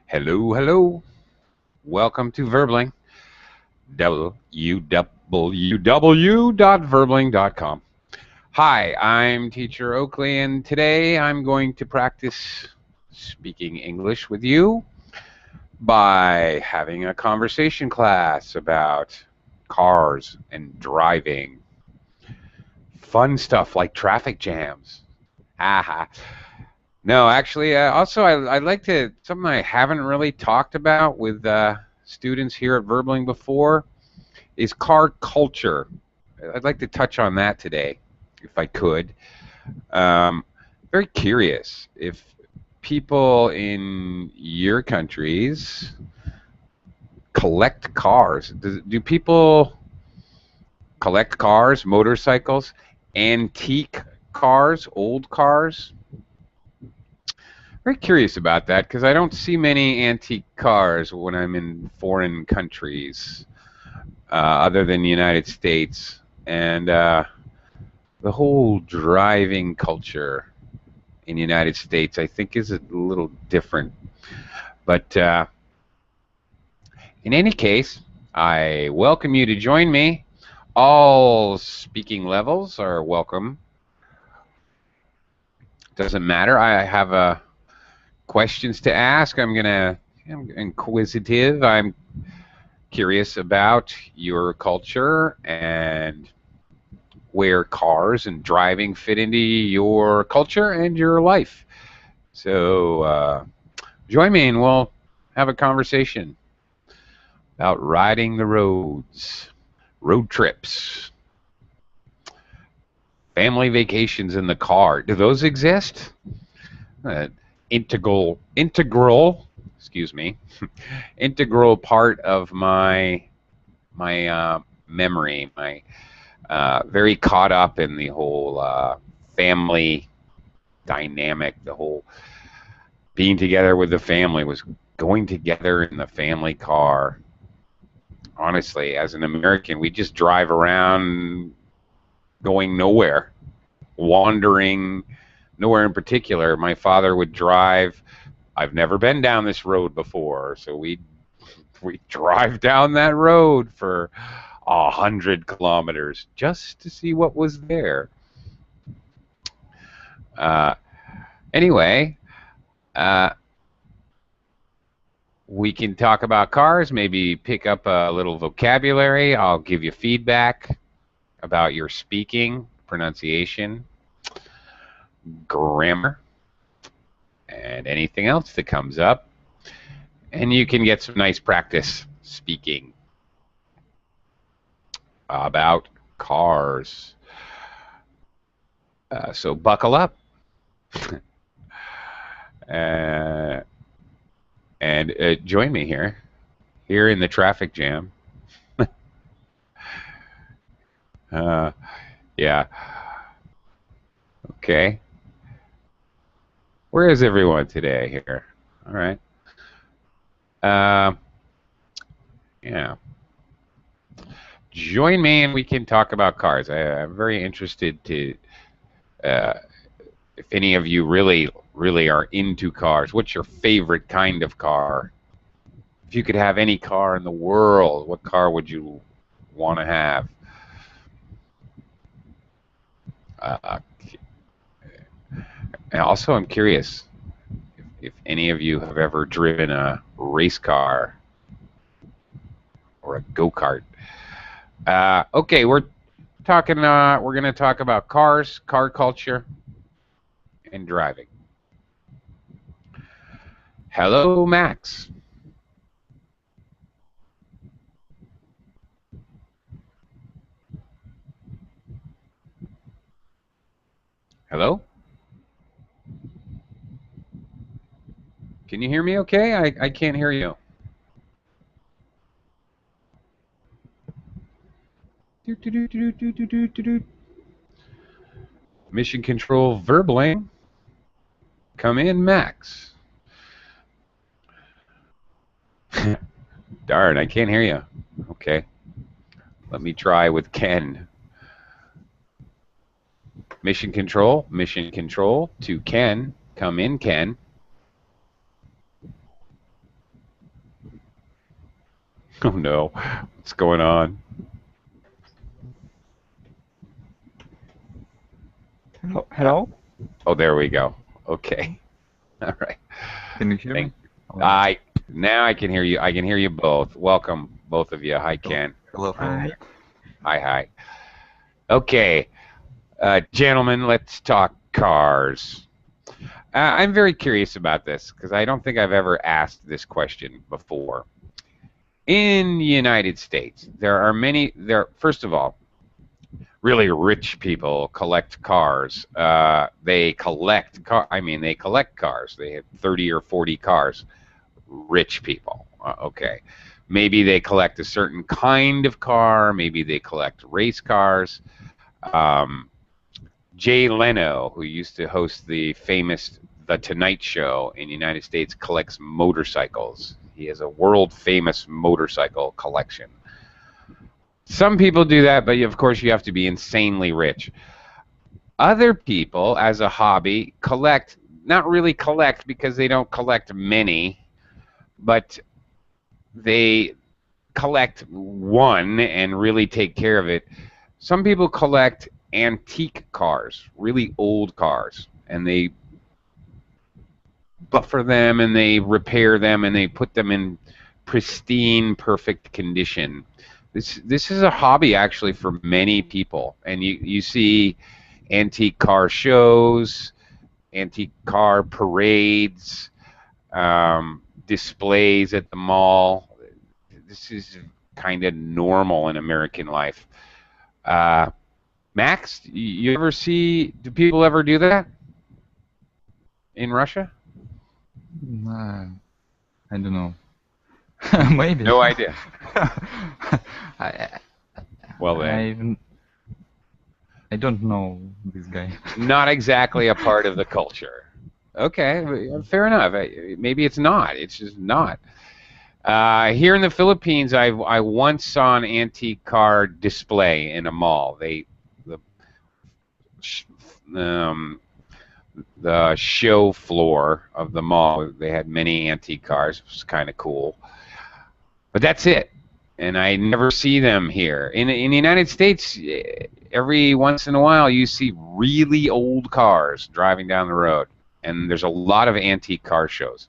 Hello, hello. Welcome to Verbling. www.verbling.com. Hi, I'm Teacher Oakley, and today I'm going to practice speaking English with you by having a conversation class about cars and driving. Fun stuff like traffic jams. Haha. No, actually, I'd like to, something I haven't really talked about with students here at Verbling before is car culture. I'd like to touch on that today, if I could. Um, Very curious if people in your countries collect cars. Do people collect cars, motorcycles, antique cars, old cars? Very curious about that because I don't see many cars when I'm in foreign countries, other than the United States. And the whole driving culture in the United States, I think, is a little different. But in any case, I welcome you to join me. All speaking levels are welcome. Doesn't matter. I have questions to ask. I'm inquisitive. I'm curious about your culture and where cars and driving fit into your culture and your life. So join me and we'll have a conversation about riding the roads, road trips, family vacations in the car. Do those exist? Uh, integral, excuse me, integral part of my memory. My very caught up in the whole family dynamic. The whole being together with the family was going together in the family car. Honestly, as an American, we just drive around going nowhere, wandering nowhere in particular. My father would drive. I've never been down this road before, so we drive down that road for 100 kilometers just to see what was there. Uh, anyway, uh, we can talk about cars, maybe pick up a little vocabulary. I'll give you feedback about your speaking, pronunciation, grammar, and anything else that comes up. And you can get some nice practice speaking about cars. So buckle up. And join me here in the traffic jam. Yeah. Okay. Where is everyone today here? All right. Yeah. Join me and we can talk about cars. I'm very interested to, uh, if any of you really are into cars. What's your favorite kind of car? If you could have any car in the world, what car would you want to have? And also, I'm curious if any of you have ever driven a race car or a go-kart. Okay, we're talking. We're going to talk about cars, car culture, and driving. Hello, Max. Hello? Can you hear me okay? I can't hear you. Mission control Verbling. Come in, Max. Darn, I can't hear you. Okay. Let me try with Ken. Mission control to Ken. Come in, Ken. Oh no, what's going on? Hello, Uh, hello? oh, there we go. Okay, all right. Can you hear Thank. me? Oh, yeah. I Now I can hear you. I can hear you both. Welcome, both of you. Hi, Hello, Ken. hello, hello. Hi. Hi, hi. Okay, gentlemen, let's talk cars. I'm very curious about this because I don't think I've ever asked this question before. In the United States, there are many. First of all, really rich people collect cars. They collect car. I mean, they collect cars. They have 30 or 40 cars. Rich people. Okay. Maybe they collect a certain kind of car. Maybe they collect race cars. Um, Jay Leno, who used to host the famous The Tonight Show in the United States, collects motorcycles. He has a world famous motorcycle collection. Some people do that, but of course you have to be insanely rich. Other people, as a hobby, collect, not really collect because they don't collect many, but they collect one and really take care of it. Some people collect antique cars, really old cars, and they buffer them and they repair them and they put them in pristine, perfect condition. This is a hobby actually for many people, and you see antique car shows, antique car parades, displays at the mall. This is kind of normal in American life. Uh, Max, you ever see? Do people ever do that in Russia? Uh, I don't know. Maybe. No idea. I, Well then, I, I don't know this guy. not exactly a part of the culture. Okay, fair enough. Maybe it's not. It's just not. Here in the Philippines, I once saw an antique car display in a mall. The um, the show floor of the mall. They had many antique cars. It was kind of cool. But that's it. And I never see them here. In the United States, every once in a while you see really old cars driving down the road. And there's a lot of antique car shows.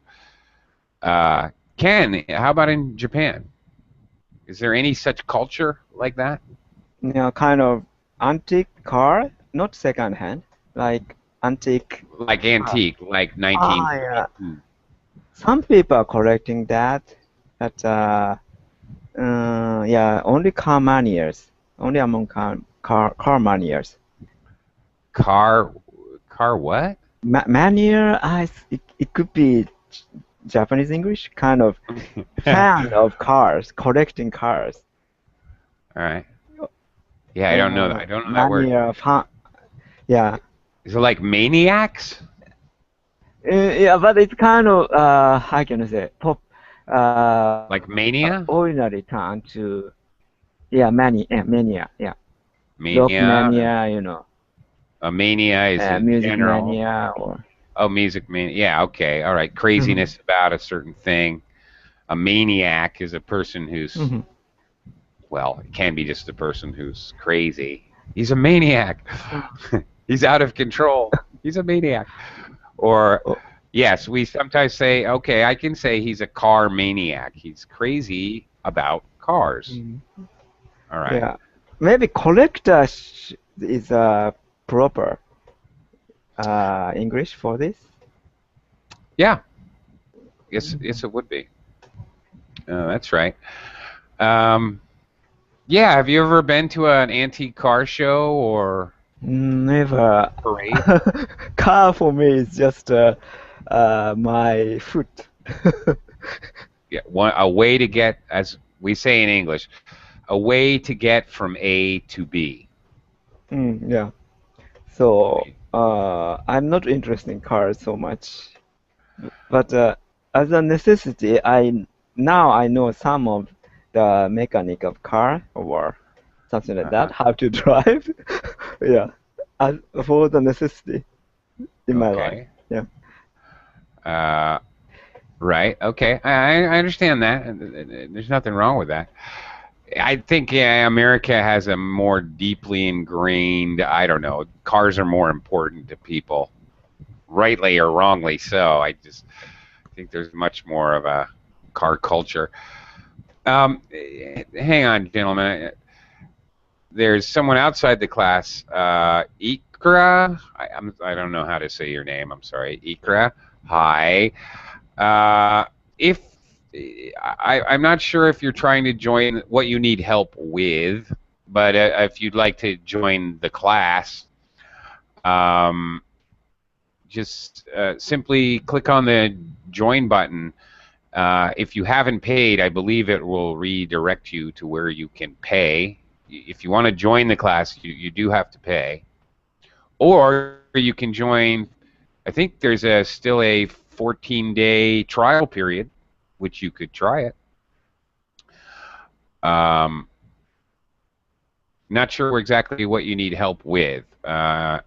Uh, Ken, how about in Japan? Is there any such culture like that? Yeah, kind of antique car, not second hand, like antique. Like car. antique, like Yeah. 1942. Some people are collecting that, but yeah, only car manias, only among car manias. Car, car what? Mania, it could be Japanese English, kind of fan of cars, collecting cars. All right. Yeah, I don't know that. I don't know that word. Mania, fan, yeah. Is it like maniacs? Yeah, but it's kind of how can I say pop Like mania? ordinary turn to mania, yeah, rock Mania. mania, you know, A mania is in music general. mania or Oh, music mania. Yeah, okay. All right. Mhm, Craziness about a certain thing. A maniac is a person who's, mhm. well, it can be just a person who's crazy. He's a maniac. He's out of control. He's a maniac. Or, Oh, yes, we sometimes say, okay, I can say he's a car maniac. He's crazy about cars. mhm. All right. Yeah, maybe collector is a proper English for this. Yeah. Yes, it would be. That's right. Um, yeah, have you ever been to an antique car show or Never. parade? Car for me is just my foot. Yeah, a way to get, as we say in English, a way to get from A to B. Yeah. So I'm not interested in cars so much, but as a necessity, now I know some of the mechanic of car or something like that, Uh-huh. how to drive. Yeah, as for the necessity in my life. Okay. Yeah. Uh, Right. Okay. I understand that. There's nothing wrong with that. I think America has a more deeply ingrained, I don't know, cars are more important to people, rightly or wrongly so. I just think there's much more of a car culture. Hang on, gentlemen. There's someone outside the class, Ikra. I don't know how to say your name. I'm sorry, Ikra. Hi. If I'm not sure if you're trying to join what you need help with, but if you'd like to join the class, um, just simply click on the join button. If you haven't paid, I believe it will redirect you to where you can pay. If you want to join the class, you do have to pay. Or you can join, I think there's still a 14-day trial period, which you could try it. Not sure exactly what you need help with. If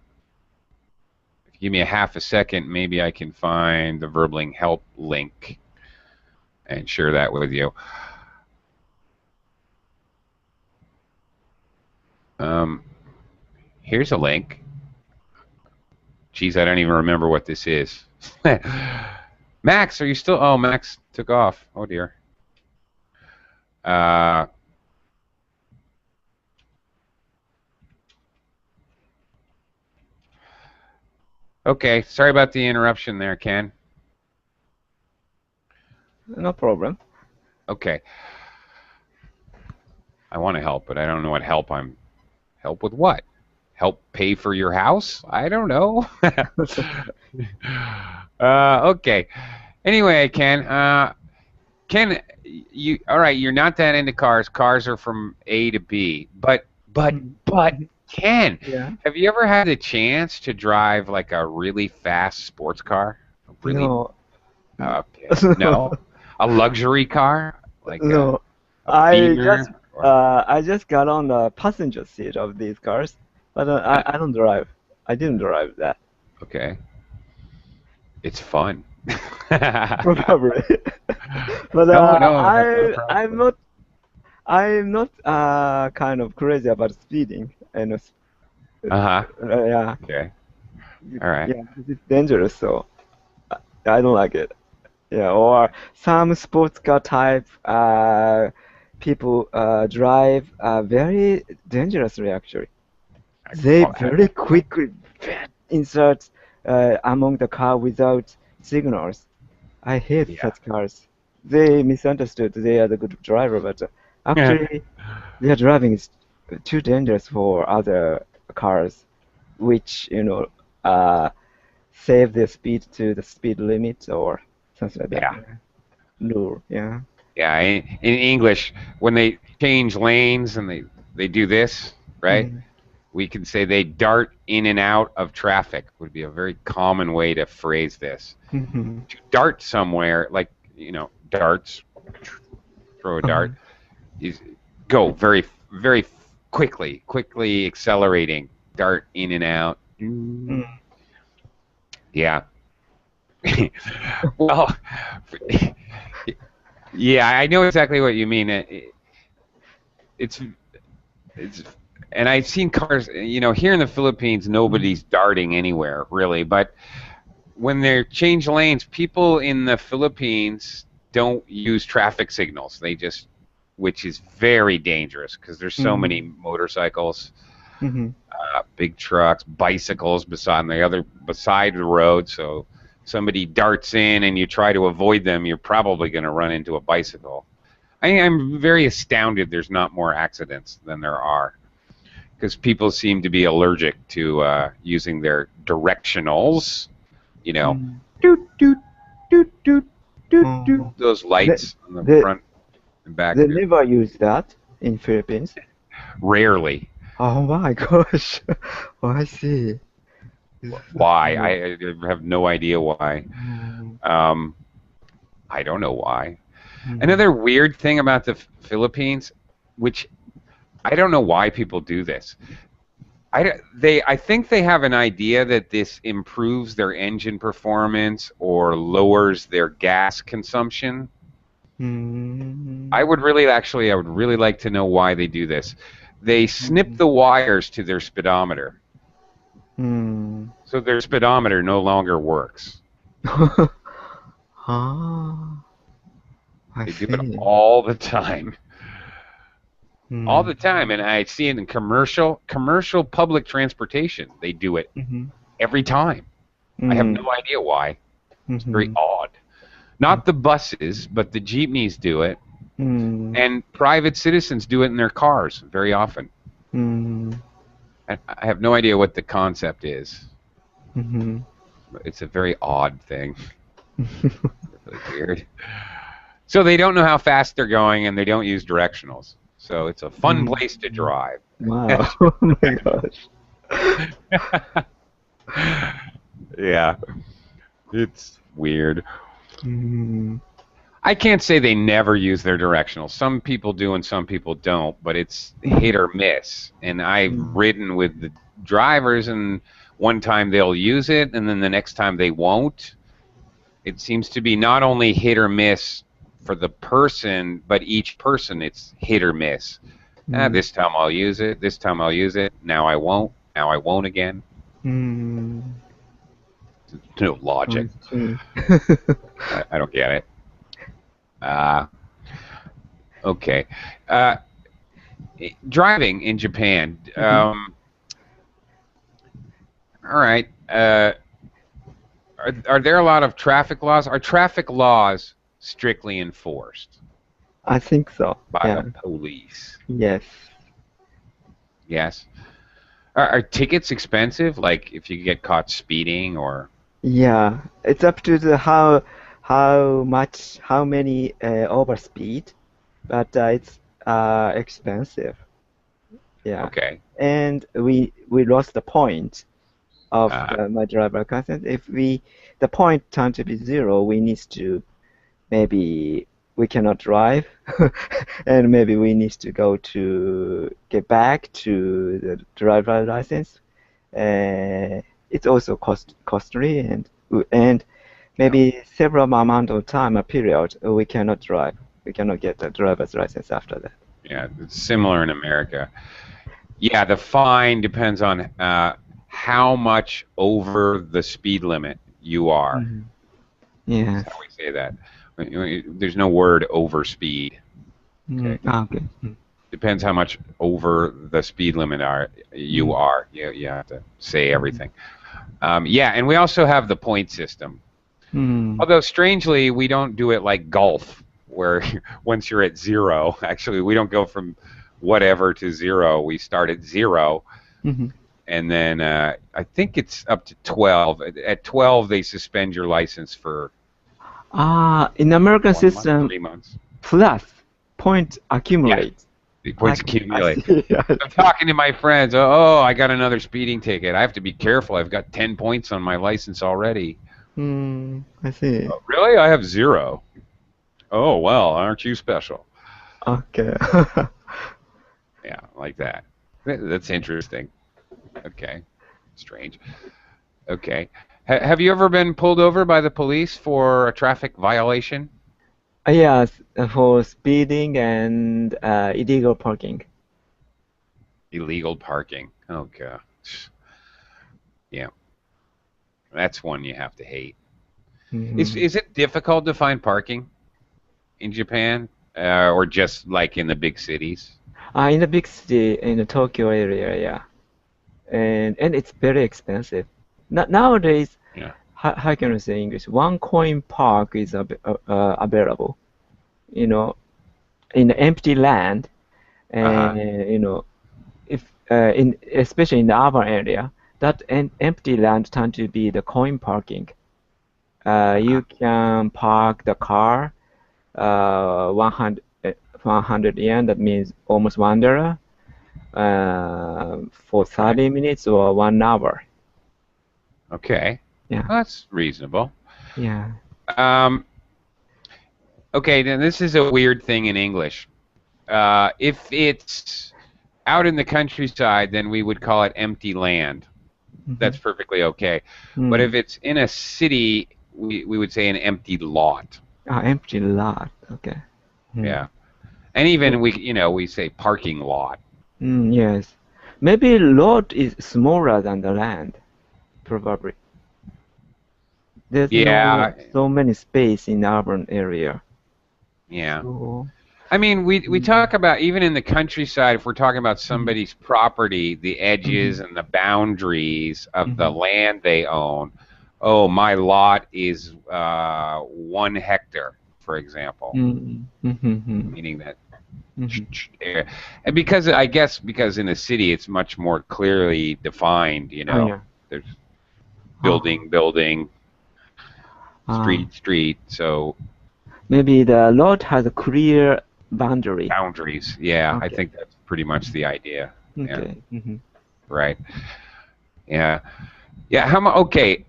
you give me a half a second, maybe I can find the Verbling help link and share that with you. Here's a link. Geez, I don't even remember what this is. Max, are you still? Oh, Max took off. Oh dear. Okay, sorry about the interruption there, Ken. No problem. Okay. I want to help, but I don't know what help I'm. Help with what? Help pay for your house? I don't know. Okay. Anyway, Ken, you all right? You're not that into cars. Cars are from A to B. But Ken, Yeah. have you ever had the chance to drive like a really fast sports car? Really? No. Okay. No. A luxury car like No. a Beamer? Or, I just got on the passenger seat of these cars, but I don't drive. I didn't drive that. okay. It's fun. Probably. But No, no, no problem. I'm not kind of crazy about speeding, and Uh-huh. yeah, Okay. All right. yeah, it's dangerous, so I don't like it. Yeah, or some sports car type people drive very dangerously actually. They Well, very quickly insert among the car without signals. I hate yeah. such cars. They misunderstood they are the good driver, but actually their driving is too dangerous for other cars, which, save their speed to the speed limit or something like that. Yeah. Yeah. No, yeah. Yeah. In English, when they change lanes and they do this, right? Mhm. We can say they dart in and out of traffic would be a very common way to phrase this. Mhm. To dart somewhere, like, darts, throw a Uh-huh. dart, is go very, very quickly accelerating, dart in and out. Mm. Yeah. Well, yeah, I know exactly what you mean. It's it's and I've seen cars, here in the Philippines, nobody's darting anywhere really, but when they change lanes, people in the Philippines don't use traffic signals. Which is very dangerous because there's so many Mhm. motorcycles, Mhm. big trucks, bicycles beside the road. So somebody darts in and you try to avoid them, you're probably going to run into a bicycle. I'm very astounded there's not more accidents than there are because people seem to be allergic to using their directionals, you know, Mm. doot, doot, doot, doot, doot, doot, Mhm. those They, lights on the they front and back they there. never use that in Philippines. Rarely. Oh my gosh. Oh, I see. That's Why? weird. I have no idea why. Mhm. Um, I don't know why. Mhm. Another weird thing about the Philippines, which I don't know why people do this. I think they have an idea that this improves their engine performance or lowers their gas consumption. I would really like to know why they do this. They snip the wires to their speedometer, so their speedometer no longer works. Ah, I They do it see. all the time. All the time, and I see it in commercial public transportation. They do it every time. I have no idea why. It's very odd. Not the buses, but the jeepneys do it, and private citizens do it in their cars very often. I have no idea what the concept is. It's a very odd thing. Really weird. So they don't know how fast they're going, and they don't use directionals. So it's a fun place to drive. Wow. Oh my gosh. Yeah, it's weird. I can't say they never use their directionals. Some people do and some people don't, but it's hit or miss. And I've ridden with the drivers, and one time they'll use it, and then the next time they won't. It seems to be not only hit or miss for the person, but each person it's hit or miss. This time I'll use it. This time I'll use it. Now I won't. Now I won't again. No logic. I don't get it. Okay. Driving in Japan. All right. Are there a lot of traffic laws? Are traffic laws strictly enforced I think so. by the police? Yes. Yes. Are tickets expensive? Like if you get caught speeding or? Yeah, it's up to the how many overspeed, but it's expensive. Yeah. Okay. And we lost the point of my driver license. If the point turned to be 0, we need to maybe we cannot drive, and maybe we need to get back to the driver license. It's also costly, and maybe several amount of time, a period, we cannot drive. We cannot get the driver's license after that. Yeah, it's similar in America. Yeah, the fine depends on how much over the speed limit you are. Yes. That's how we say that. There's no word over speed. Okay. Okay. Depends how much over the speed limit you are. You have to say everything. Yeah, and we also have the point system. Although strangely, we don't do it like golf, where once you're at 0, actually we don't go from whatever to 0. We start at 0, and then I think it's up to 12. At 12, they suspend your license for in American 1 month, system, 3 months. plus point accumulate. Yeah. The points accumulate. Yes. I'm talking to my friends. Oh, I got another speeding ticket. I have to be careful. I've got 10 points on my license already. I see. Oh, really? I have 0. Oh, well, aren't you special? Okay. Yeah, like that. That's interesting. Okay. Strange. Okay. Have you ever been pulled over by the police for a traffic violation? Yes, for speeding and illegal parking. Illegal parking. Oh, gosh. Yeah. That's one you have to hate. Is it difficult to find parking in Japan, or just like in the big cities? In the big city, in the Tokyo area, yeah, and it's very expensive. Nowadays, Yeah. how can I say English? One coin park is available, in empty land, and if especially in the urban area, that empty land tend to be the coin parking. You can park the car 100 yen, that means almost $1, for 30 minutes or 1 hour. Okay. Yeah. Well, that's reasonable. Yeah. Okay, then this is a weird thing in English. If it's out in the countryside, then we would call it empty land. That's perfectly okay. But if it's in a city, we would say an empty lot. Empty lot. Okay. Yeah. And even we say parking lot. Yes. Maybe lot is smaller than the land, probably. There's Yeah. no so many space in urban area. Yeah. So, I mean, we talk about, even in the countryside, if we're talking about somebody's property, the edges and the boundaries of the land they own. Oh, my lot is 1 hectare, for example, meaning that. And because I guess because in a city it's much more clearly defined, yeah. there's building, street, so Maybe the lot has a clear boundary. boundaries. Yeah, I Okay. think that's pretty much the idea. Okay. Yeah. Right. Yeah. Yeah. Okay.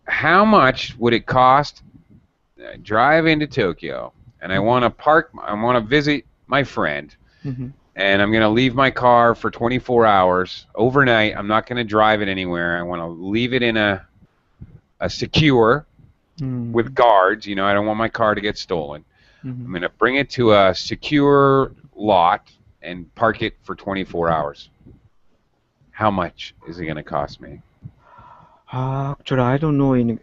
How much would it cost? Drive into Tokyo, and I want to visit my friend, and I'm going to leave my car for 24 hours overnight. I'm not going to drive it anywhere. I want to leave it in a secure with guards. I don't want my car to get stolen. I'm going to bring it to a secure lot and park it for 24 hours. How much is it going to cost me? Actually, I don't know in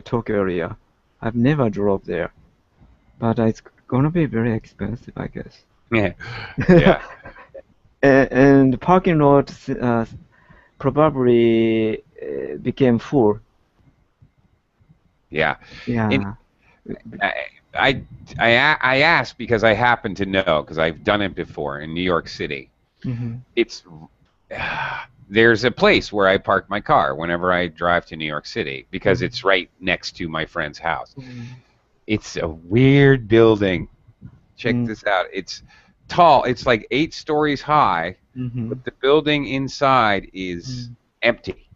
Tokyo area. I've never drove there, but it's gonna be very expensive, I guess. Yeah. Yeah. And parking lot probably became full. Yeah. Yeah. I asked because I happen to know, because I've done it before in New York City. It's there's a place where I park my car whenever I drive to New York City because it's right next to my friend's house. It's a weird building. Check this out. It's tall. It's like 8 stories high, but the building inside is empty.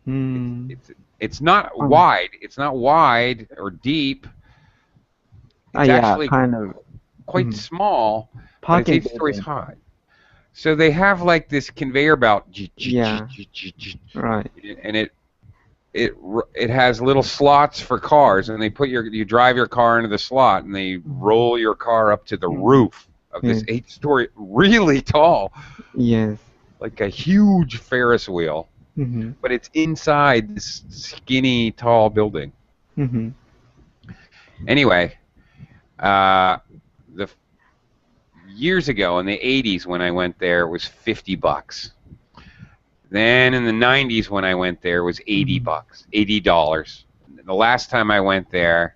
It's not wide. It's not wide or deep. It's actually kind of quite small, but it's parking 8 stories building. high. So they have like this conveyor belt. Yeah. Right. And it has little slots for cars, and they put you drive your car into the slot, and they roll your car up to the roof of this 8-story, really tall. Yes. Like a huge Ferris wheel, but it's inside this skinny, tall building. Anyway, the years ago in the 80s when I went there, it was $50. Then in the 90s when I went there, it was $80. The last time I went there,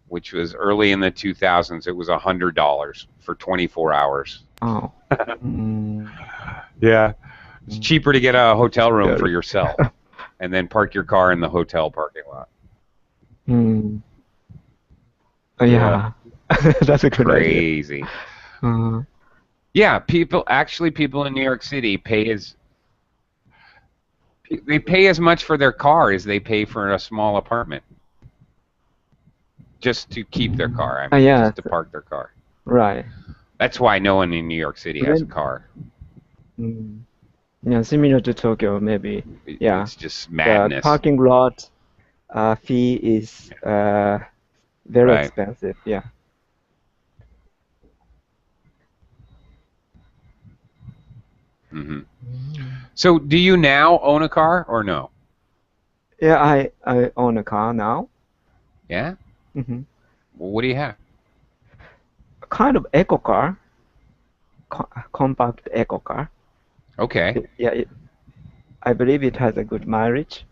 which was early in the 2000s, it was $100 for 24 hours. Oh. Yeah. It's cheaper to get a hotel room for yourself and then park your car in the hotel parking lot. Yeah. That's a good idea. Crazy. Yeah, people in New York City pay as much for their car as they pay for a small apartment. Just to keep their car. I mean, just to park their car. Right. That's why no one in New York City has a car. Yeah, similar to Tokyo, maybe. Yeah. It's just madness. The parking lot fee is very expensive. Yeah. So, do you now own a car or no? Yeah, I own a car now. Yeah? Well, what do you have? Kind of eco car. Compact eco car. Okay. Yeah, I believe it has a good mileage.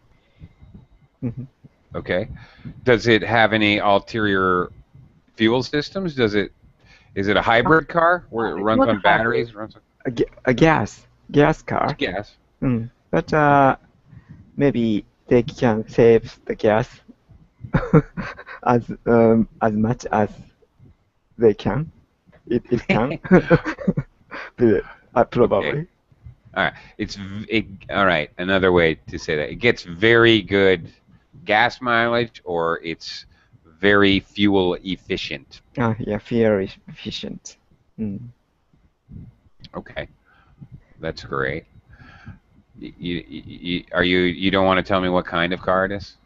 Okay. Does it have any ulterior fuel systems? Is it a hybrid car where it runs on batteries? A gas car. It's gas. But maybe they can save the gas as much as they can. It can. Probably. Okay. All right. All right. Another way to say that, it gets very good gas mileage, or it's very fuel efficient. Yeah, fuel efficient. Okay, that's great. You don't want to tell me what kind of car it is?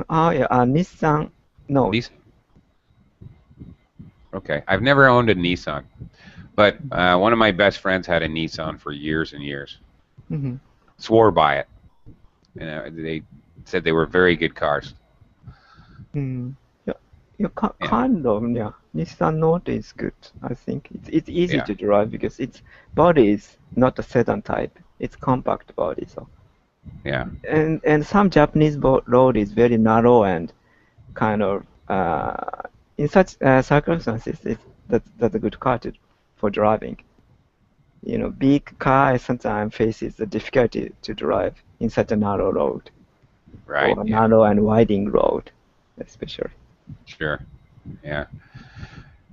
Oh, yeah, Nissan Note. Nissan. Okay, I've never owned a Nissan, but one of my best friends had a Nissan for years and years. Mm-hmm. Swore by it. They said they were very good cars. Mm. Yeah, Yeah, kind of, yeah. Nissan Note is good. I think it's easy yeah, to drive because its body is not a sedan type. It's compact body, so yeah. and some Japanese road is very narrow and kind of in such circumstances, that's a good car for driving. You know, big car sometimes faces the difficulty to drive in such a narrow road Right. or Yeah. narrow and winding road, especially. Sure. Yeah.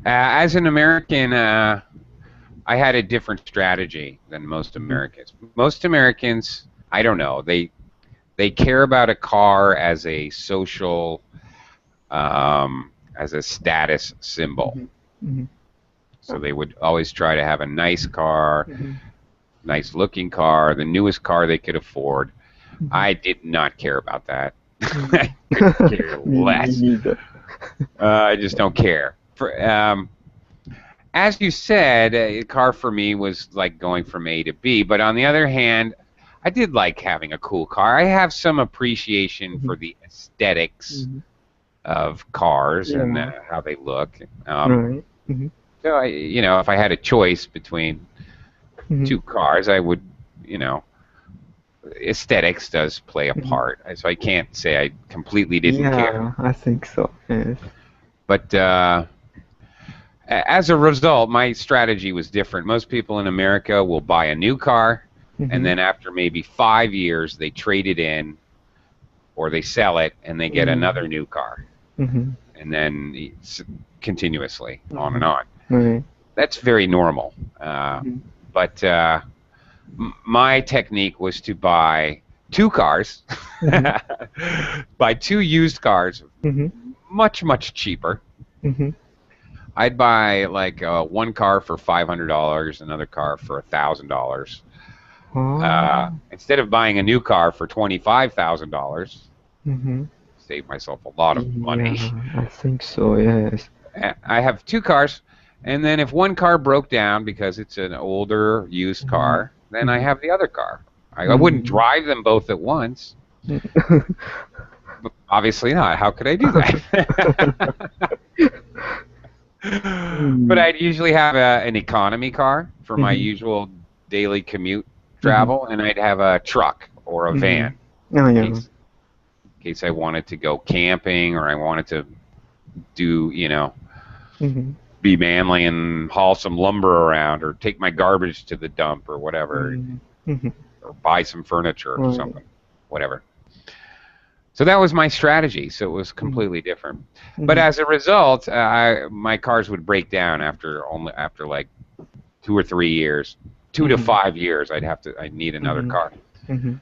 As an American, I had a different strategy than most Mhm. Americans. Most Americans, I don't know, they care about a car as a social, as a status symbol. Mhm. Mhm. So they would always try to have a nice car, Mhm. nice looking car, the newest car they could afford. Mhm. I did not care about that. Mhm. I could care Me less. neither. I just don't care. As you said, a car for me was like going from A to B. But on the other hand, I did like having a cool car. I have some appreciation for Mhm. the aesthetics Mhm. of cars and Yeah. how they look. Right. Mhm. So if I had a choice between Mhm. two cars, I would, you know, aesthetics does play a Mhm. part. So I can't say I completely didn't care. Yeah, I think so. Yes. But as a result, my strategy was different. Most people in America will buy a new car, and Mhm. then after maybe 5 years, they trade it in or they sell it and they get Mhm. another new car, Mhm. and then it's continuously on and Mhm. on. Right. That's very normal. Mhm. But my technique was to buy two cars, Mhm. buy two used cars, Mhm. much, much cheaper. Mhm. I'd buy like one car for $500, another car for $1,000. Oh. Instead of buying a new car for $25,000, Mhm. save myself a lot of money. Yeah, I think so. Yes. I have two cars, and then if one car broke down because it's an older used Mhm. car, then I Mhm. have the other car. I wouldn't Mhm. drive them both at once. But obviously not. How could I do that? But Mhm. I'd usually have an economy car for my Mhm. usual daily commute Mhm. travel, and I'd have a truck or a van Mhm. Oh, in yeah. case I wanted to go camping or I wanted to do, Mhm. be manly and haul some lumber around or take my garbage to the dump or whatever, Mhm. Mhm. or buy some furniture or Right. something, whatever. So that was my strategy. So it was Mhm. completely different. But Mhm. as a result, my cars would break down after like 2 or 3 years, 2 to 5 years. I'd need another Mhm. car. Mhm.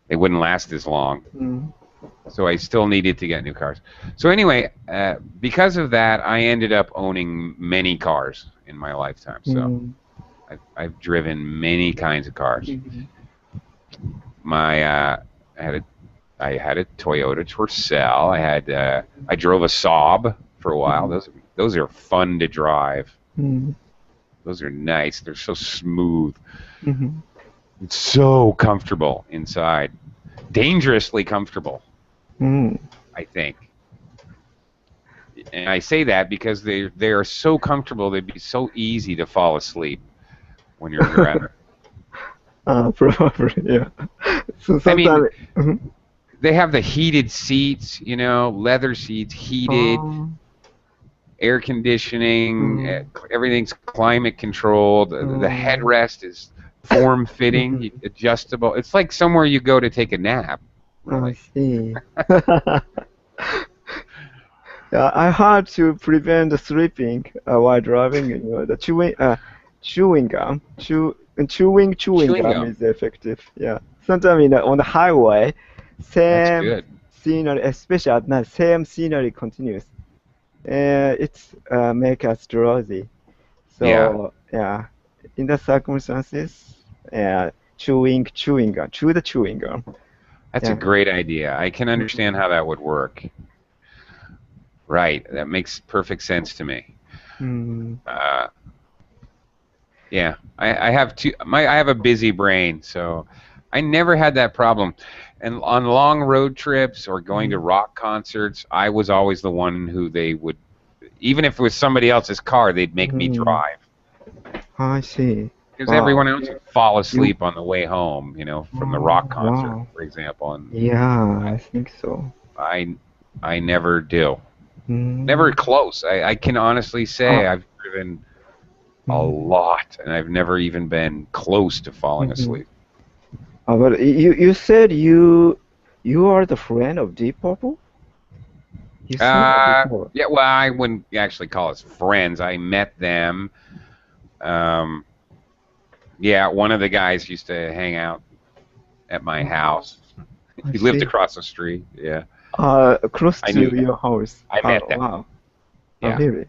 They wouldn't last as long. Mhm. So I still needed to get new cars. So anyway, because of that, I ended up owning many cars in my lifetime. So Mhm. I've driven many kinds of cars. Mhm. My I had a I had a Toyota Tercel. I drove a Saab for a while. Mhm. Those are fun to drive. Mhm. Those are nice. They're so smooth. Mhm. It's so comfortable inside. Dangerously comfortable, Mhm. I think. And I say that because they are so comfortable. They'd be so easy to fall asleep when you're driving. Probably, yeah. So I mean, sometimes. Mhm. they have the heated seats, leather seats, heated, Oh. air conditioning, Mhm. everything's climate controlled. The Oh. headrest is form fitting, Mhm. adjustable. It's like somewhere you go to take a nap, I really. see. Yeah, I had to prevent the sleeping while driving. You know, the chewing gum, chewing Chewing gum gum. is effective. Yeah, sometimes on the highway, That's same good. scenery, especially at night, same scenery continues. It's make us drowsy. Yeah. So yeah. in the circumstances. Chew the chewing gum. That's a Yeah. great idea. I can understand how that would work. Right. That makes perfect sense to me. Mm. Uh, yeah. I have I have a busy brain, so I never had that problem. And on long road trips or going to rock concerts, I was always the one who they would, even if it was somebody else's car, they'd make me Mm. drive. I see. Because Wow. everyone else would fall You. asleep on the way home, from the rock Oh, concert, wow. for example, and Yeah, I think so. I I never do. Never Mm. close. I can honestly say Ah. I've driven a Mm. lot, and I've never even been close to falling Mhm. asleep. But you said you are the friend of Deep Purple? You said that before. Yeah, well, I wouldn't actually call us friends. I met them. Um, yeah, one of the guys used to hang out at my house. I He lived see. across the street. Yeah, Close I to knew them. your house. I Oh, met them. wow. Oh, Yeah, really?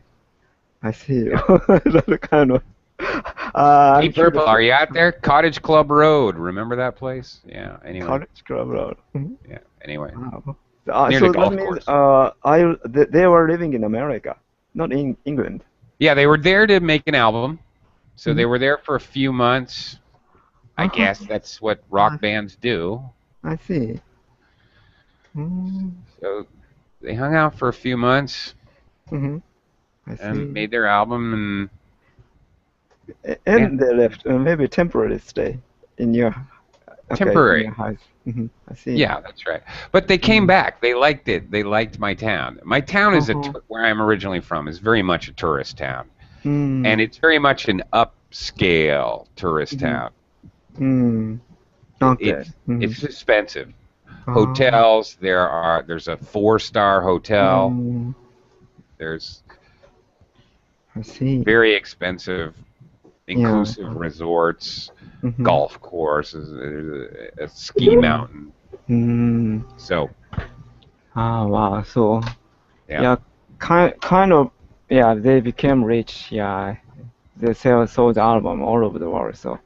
I see. yeah. That kind of. I'm Deep Purple, curious. are you out there? Cottage Club Road. Remember that place? Yeah. Anyway. College Club Road. Mhm. Yeah. Anyway, Wow. near the So that golf means course. they were living in America, not in England. Yeah, they were there to make an album. So they Mhm. were there for a few months. I Uh-huh. guess that's what I rock bands do. I see. Mm. So they hung out for a few months Mm-hmm. I and see. made their album, and yeah, And they left, maybe temporary stay in your, okay, in temporary. your house. Hmm. I see. Yeah, that's right. But they came Mm. back. They liked it. They liked my town. My town is Uh-huh. where I'm originally from is very much a tourist town, and Mm. it's very much an upscale tourist Mm-hmm. town. Mm. It, Okay. it's Mm-hmm. it's expensive. Oh. Hotels. There's a 4-star hotel. Mm. There's I see. very expensive, Yeah. inclusive resorts, Mm-hmm. golf courses, there's a ski mountain. Mm. So Ah, wow. So, yeah, yeah, kind of, yeah, they became rich. Yeah, they sold the album all over the world. So,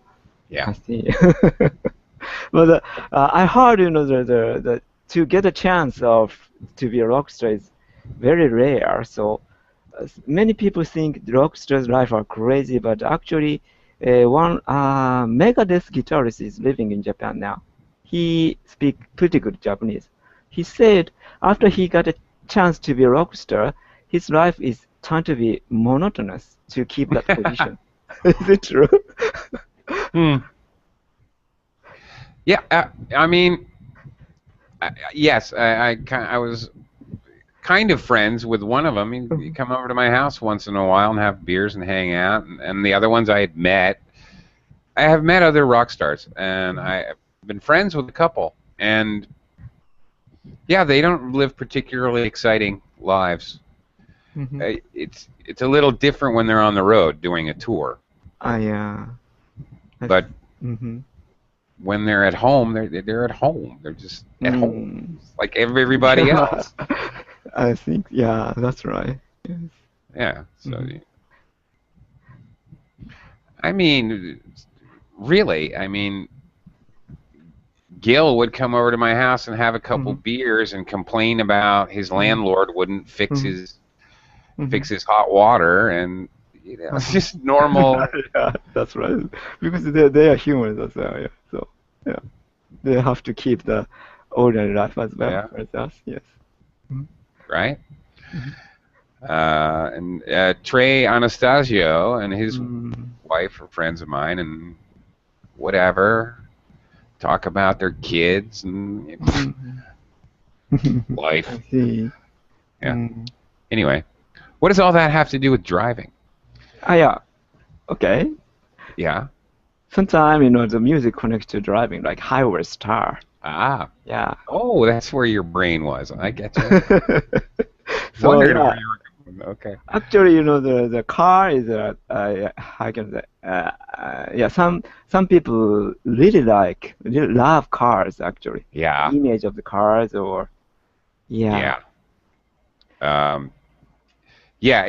yeah. I see. But I heard, the to get a chance of to be a rock star is very rare. So many people think the rock stars' life are crazy, but actually, one Megadeth guitarist is living in Japan now. He speaks pretty good Japanese. He said after he got a chance to be a rock star, his life is trying to be monotonous to keep that position. Is it true? Hmm. Yeah, I mean, yes, I was kind of friends with one of them. He'd come over to my house once in a while and have beers and hang out, and the other ones I had met. I have met other rock stars, and I've been friends with a couple, and yeah, they don't live particularly exciting lives. Hmm. It's a little different when they're on the road doing a tour, Yeah. but Mm-hmm. when they're at home, they're at home. They're just at home, Mm. like everybody Yeah. else. I think, yeah, that's right. Yes. Yeah. So, Hmm. I mean, really, I mean, Gil would come over to my house and have a couple Hmm. beers and complain about his Hmm. landlord wouldn't Hmm. Hmm. fix his hot water, and it's Uh-huh. just normal. Yeah, that's right. Because they are humans as well. Yeah. So yeah, they have to keep the ordinary life as well Yeah. as us. Yes. Mhm. Right? Mhm. And Trey Anastasio and his Mm. wife are friends of mine, and whatever, talk about their kids and Mhm. I life. see. Yeah. Mm. Anyway, what does all that have to do with driving? Yeah. Okay. Yeah. Sometimes the music connects to driving, like Highway Star. Ah. Yeah. Oh, that's where your brain was. I get you. So Wondered yeah, where you were going. Okay. actually, the car is how can I say, yeah, some people really love cars actually. Yeah. The image of the cars or yeah. Yeah. Um, Yeah,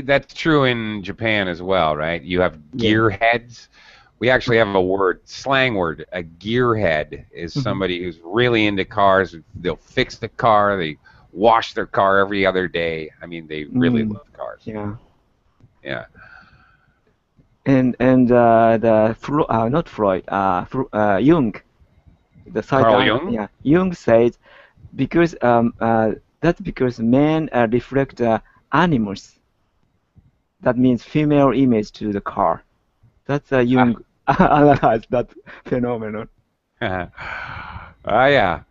that's true in Japan as well, right? You have Yeah. gearheads. We actually have a word, slang word. A gearhead is Mhm. somebody who's really into cars. They'll fix the car. They wash their car every other day. I mean, they really Mm. love cars. Yeah. Yeah. And not Freud, Jung, the Carl psychiatrist, Jung? yeah, Jung says because that's because men reflect animals. That means female image to the car. That's Jung analyzed that phenomenon. Yeah.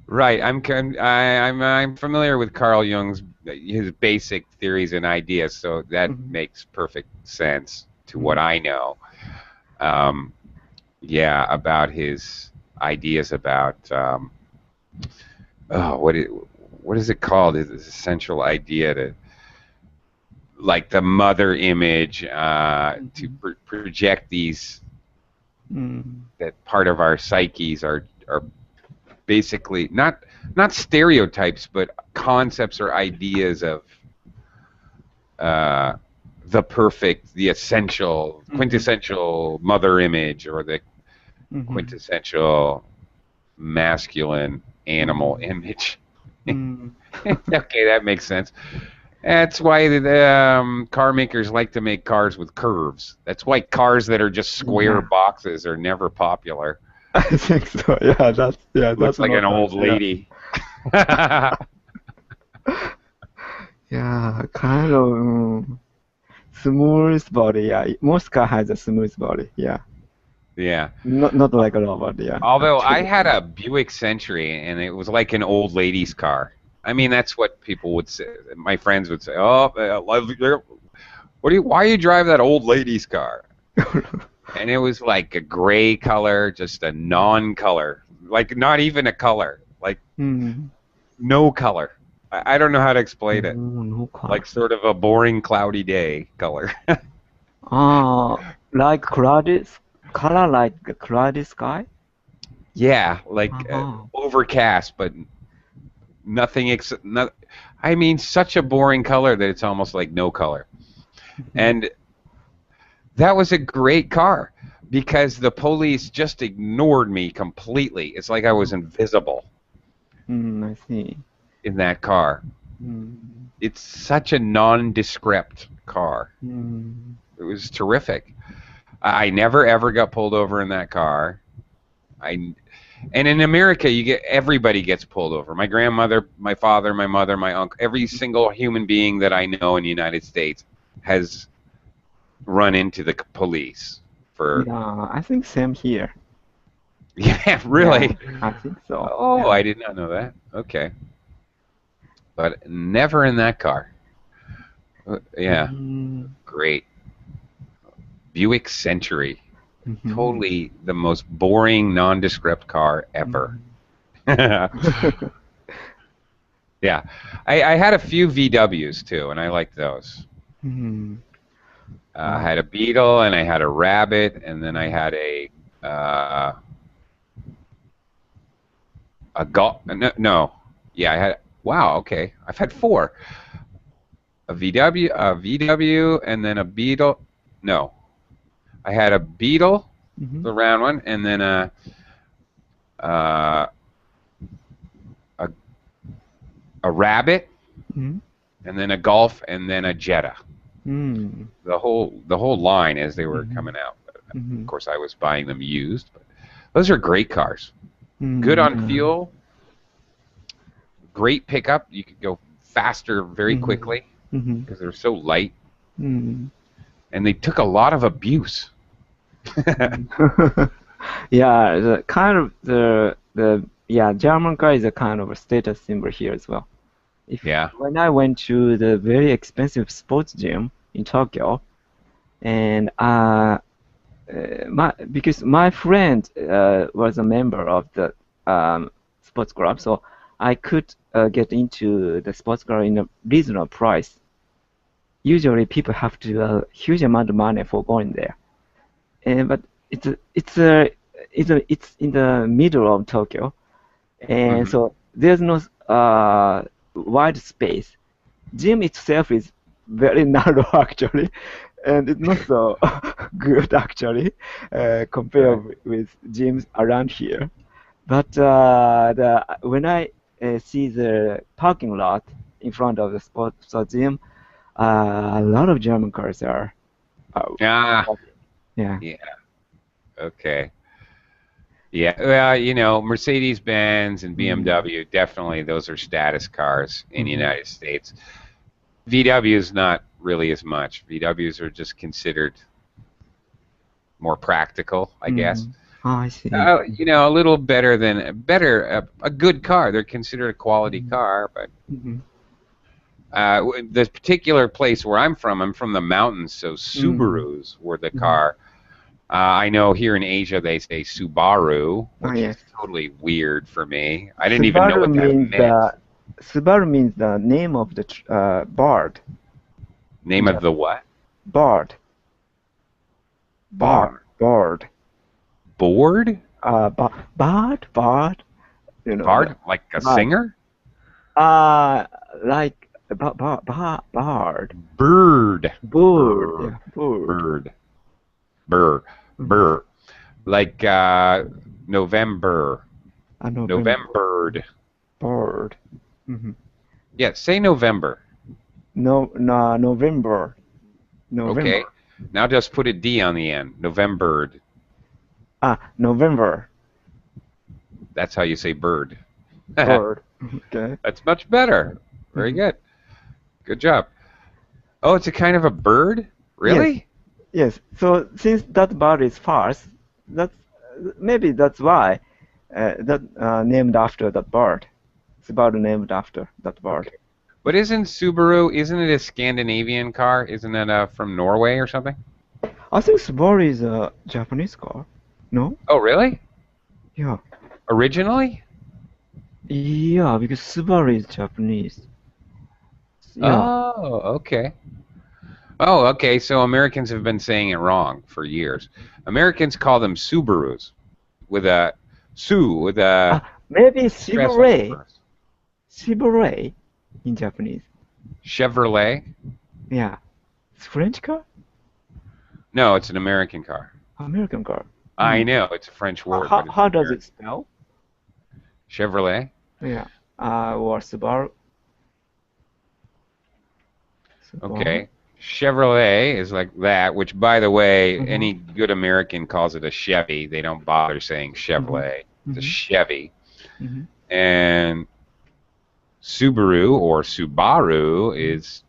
Right. I'm familiar with Carl Jung's his basic theories and ideas, so that Mhm. makes perfect sense to what Mhm. I know. Um, yeah, about his ideas about oh, what is it called? His essential idea to like the mother image to Mhm. project these Mhm. that part of our psyches are basically not stereotypes but concepts or ideas of uh, the perfect, the essential, Mhm. quintessential mother image or the Mhm. quintessential masculine animal Mhm. image. Mhm. Okay, that makes sense. That's why the car makers like to make cars with curves. That's why cars that are just square Yeah, boxes are never popular. I think so. Yeah, that's Looks like not an bad. old Yeah. lady. Yeah, kind of smooth body. Yeah, most car has a smooth body. Yeah, Yeah. not like a robot. Yeah, Although I actually. had a Buick Century and it was like an old lady's car. I mean, that's what people would say. My friends would say, "Oh, why you drive that old lady's car?" And it was like a gray color, just a non-color, like not even a color, like Hmm. no color. I don't know how to explain it. Oh, no Like car. sort of a boring, cloudy day color. Like cloudy, color like a cloudy sky. Yeah, like Uh-huh. overcast, but nothing. Not, I mean, such a boring color that it's almost like no color. Mhm. And that was a great car because the police just ignored me completely. It's like I was invisible I see. in that car. Mm, It's such a nondescript car. mm, It was terrific. I never ever got pulled over in that car. I and in America, you get everybody gets pulled over. My grandmother, my father, my mother, my uncle, every single human being that I know in the United States has run into the police for. yeah, I think same here. Yeah, Yeah, really. I think so. Oh, Yeah. I did not know that. Okay, but never in that car. Yeah, Mm, great. Buick Century. mhm, Totally the most boring, nondescript car ever. mhm. Yeah, I had a few VWs too, and I liked those. Mhm. I had a Beetle, and I had a Rabbit, and then I had uh, a Golf. No, no, yeah, I had. Wow, okay, I've had four: a VW, and then a Beetle. No, I had a Beetle, Mhm, the round one, and then uh, a a Rabbit, mhm, and then a Golf, and then a Jetta. mm, The whole line as they were mhm, coming out. Of mhm, course, I was buying them used, but those are great cars. Good on yeah. fuel, great pickup. You could go faster very Mhm, quickly mhm, because they're so light, mm, and they took a lot of abuse. mm. Yeah, the kind of the yeah, German car is a kind of a status symbol here as well. If Yeah. when I went to the very expensive sports gym in Tokyo, and my because my friend was a member of the sports club, so I could get into the sports club in a reasonable price. Usually, people have to a huge amount of money for going there, and but it's in the middle of Tokyo, and Hmm. so there's no wide space. Gym itself is very narrow actually, and it's not so good actually compared with gyms around here. But when I see the parking lot in front of the sports gym, a lot of German cars are. Ah, Yeah. yeah. Okay. Yeah. Well, you know, Mercedes-Benz and BMW, definitely those are status cars in the United States. VW is not really as much. VWs are just considered more practical, I guess. Oh, I see. You know, a little better than a good car. They're considered a quality car, but the particular place where I'm from the mountains, so Subarus were the car. I know here in Asia they say Subaru, which is totally weird for me. I didn't even know what that meant. Subaru means the name of the bird. Name of the what? Bird. Bar. Bird. Board? Bard. You know. Bard? Like a singer? Like bard. Bird. Bird. Bird. Burr. Like November. November. Bird. Yeah, say November. November. Okay. Now just put a D on the end. November. November. That's how you say bird. Bird. Okay. That's much better. Very good. Good job. Oh, it's a kind of a bird? Really? Yes. So since that bird is fast, maybe that's why named after that bird. Subaru named after that bird. Okay. But isn't it a Scandinavian car? Isn't it from Norway or something? I think Subaru is a Japanese car. No? Oh, really? Yeah. Originally? Yeah, because Subaru is Japanese. Yeah. Oh, okay. Oh, okay. So Americans have been saying it wrong for years. Americans call them Subarus with a maybe Chevrolet. Chevrolet in Japanese. Chevrolet? Yeah. It's French car? No, it's an American car. American car. I know, it's a French word. How does it spell? Chevrolet? Yeah. Or Subaru. Okay. Chevrolet is like that, which, by the way, any good American calls it a Chevy. They don't bother saying Chevrolet. It's a Chevy. And Subaru or Subaru is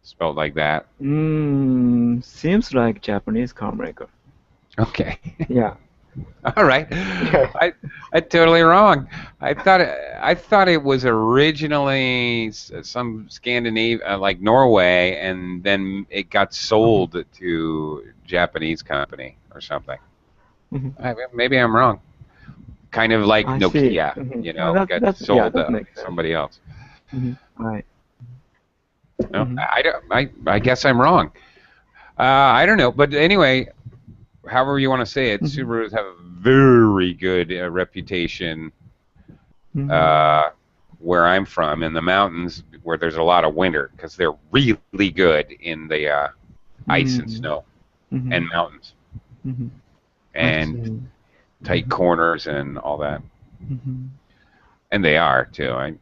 spelled like that. Seems like Japanese car maker. Okay. Yeah. All right. I totally wrong. I thought it was originally some Scandinavian, like Norway, and then it got sold to Japanese company or something. Maybe I'm wrong. Kind of like Nokia, you know, got sold to somebody else. Right. No, I guess I'm wrong. I don't know, but anyway, however you want to say it, Subarus have a very good reputation where I'm from, in the mountains where there's a lot of winter, because they're really good in the ice and snow and mountains and tight corners and all that. And they are, too.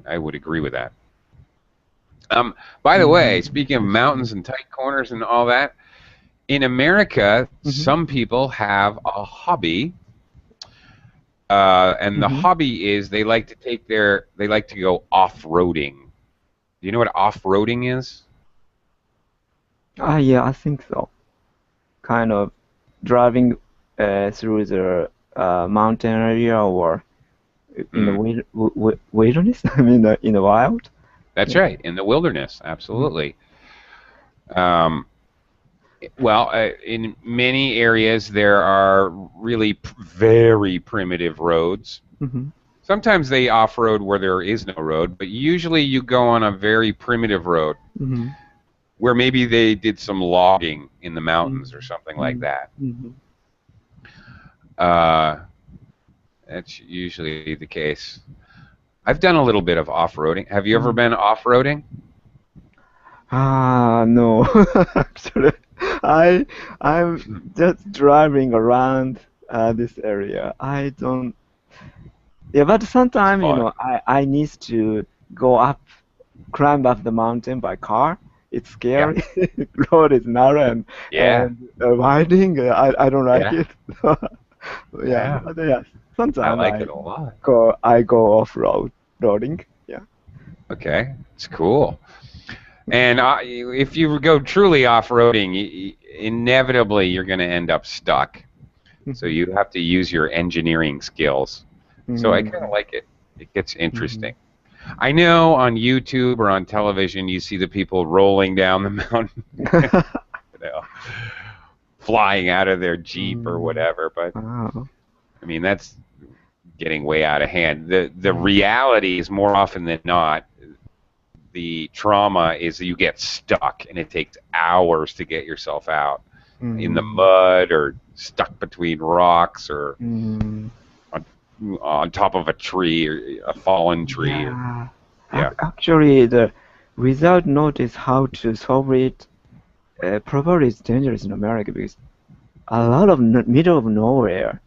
I would agree with that. By the way, speaking of mountains and tight corners and all that, in America, some people have a hobby, and the hobby is they like to go off-roading. Do you know what off-roading is? Yeah, I think so. Kind of driving through the mountain area or in the wilderness. I mean, in the wild. That's right, in the wilderness, absolutely. Well, in many areas there are really very primitive roads. Sometimes they off-road where there is no road, but usually you go on a very primitive road where maybe they did some logging in the mountains or something like that. That's usually the case. I've done a little bit of off-roading. Have you ever been off-roading? No. Actually, I I'm just driving around this area. I don't. Yeah, but It's sometimes, fun. I need to go up, climb up the mountain by car. It's Yeah. scary. Road is narrow Yeah. and winding. I don't like Yeah. it. Yeah, Yeah. but yeah, I sometimes like it a lot. I go off roading. Yeah. Okay. It's cool. And if you go truly off-roading, inevitably you're going to end up stuck. So you have to use your engineering skills. So I kind of Mhm. like it. It gets Mhm. interesting. I know on YouTube or on television you see the people rolling down the mountain, you know, flying out of their Jeep or Mm. whatever, but Wow. I mean that's getting way out of hand. The Mm. reality is more often than not the trauma is that you get stuck and it takes hours to get yourself out in the Mm. mud or stuck between rocks or Mm. on, on top of a tree or a fallen tree. Or, Yeah. yeah, Actually, without notice how to solve it, probably it's dangerous in America because a lot of middle of nowhere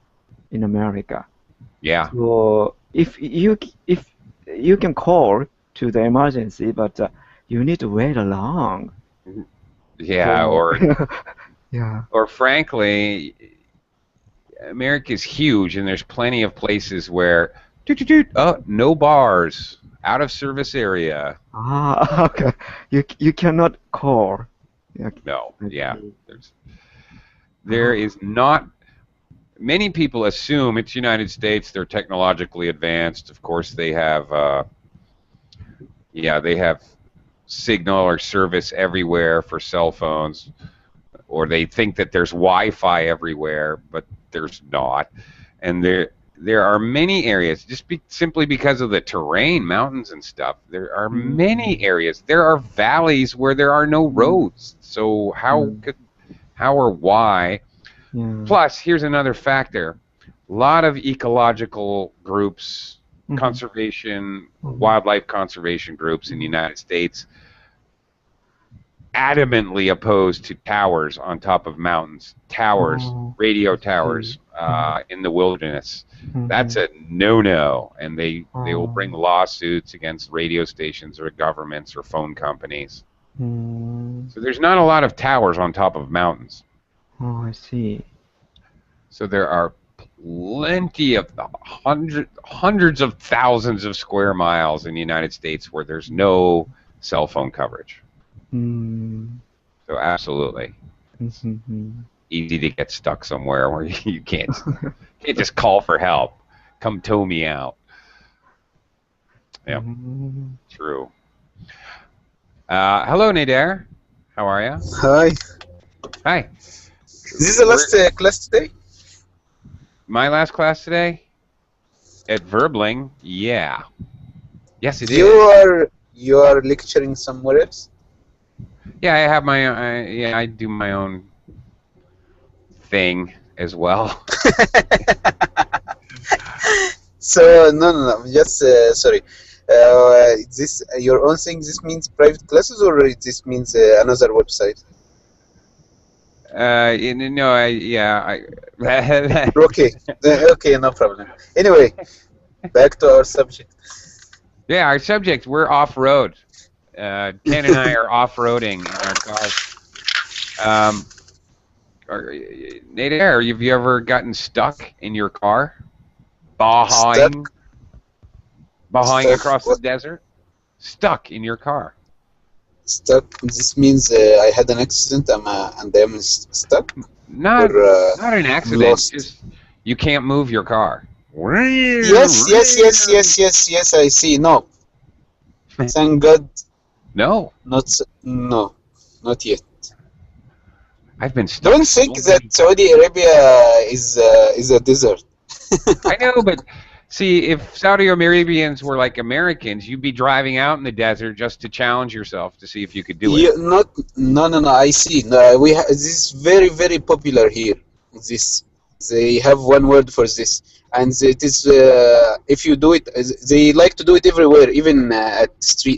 in America. yeah, So if you can call to the emergency, but you need to wait long yeah. for yeah. Or frankly, America's huge, and there's plenty of places where, oh, no bars, out of service area. Ah, okay. You cannot call. Yeah, No, I yeah. see. There Ah. is not. Many people assume it's United States. They're technologically advanced. Of course, they have. Yeah, they have signal or service everywhere for cell phones, or they think that there's Wi-Fi everywhere, but there's not. And there are many areas simply because of the terrain, mountains and stuff. There are many Mm, areas. There are valleys where there are no mm, roads. So mm, how or why? yeah. Plus, here's another factor. A lot of ecological groups, Mhm, conservation, mhm, wildlife conservation groups in the mhm. United States adamantly opposed to towers on top of mountains, towers, Oh, radio I see. towers Mhm, in the wilderness. That's mhm. a no-no, and they will bring Oh, lawsuits against radio stations or governments or phone companies. mm, So there's not a lot of towers on top of mountains. oh, I see. So there are plenty of hundreds of thousands of square miles in the United States where there's no cell phone coverage. Mm, So absolutely, it's mhm, easy to get stuck somewhere where you can't just call for help. Come tow me out. Yep, mhm. true. Hello, Nader. How are you? Hi. Hi. This is the We're last class today? my last class today at Verbling. Yeah. Yes, it You is. are lecturing somewhere else? Yeah, I have my. Yeah, I do my own thing as well. So no. Just sorry. This your own thing? This means private classes, or this means another website? No, Okay. Okay, no problem. Anyway, back to our subject. yeah, our subject. We're off road. Ken and I are off roading in our cars. Nader, have you ever gotten stuck in your car, bahawing, Stuck. bahawing Stuck. across the What? desert? Stuck in your car. Stuck. This means I had an accident. And I'm stuck, or Not not an I'm accident. lost. Just you can't move your car. Yes. I see. No, thank God. No, No, not yet. I've been stuck Don't think so that many. Saudi Arabia is a desert. I know, but see, if Saudi Arabians were like Americans, you'd be driving out in the desert just to challenge yourself to see if you could do it. Not no. I see. No, this is very popular here. This they have one word for this, and it is if you do it, they like to do it everywhere, even at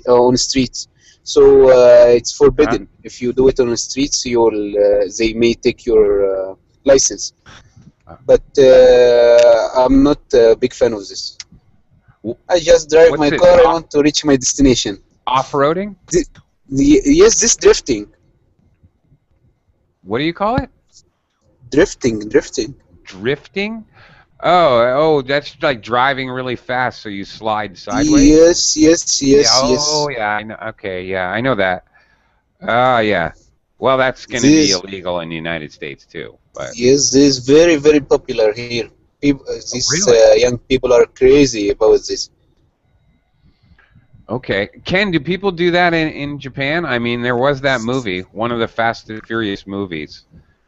on streets. So it's forbidden. If you do it on the streets, they may take your license. But I'm not a big fan of this. I just drive What's my it, car. I want to reach my destination. Off-roading? Yes, this drifting. What do you call it? Drifting. Drifting? Oh, that's like driving really fast, so you slide sideways. Yes. Oh, yeah. I know. Okay, yeah, I know that. Yeah. Well, that's going to be illegal in the United States too. But yes, this is very, very popular here. These really? young people are crazy about this. Okay, Ken, do people do that in Japan? I mean, there was that movie, one of the Fast and Furious movies,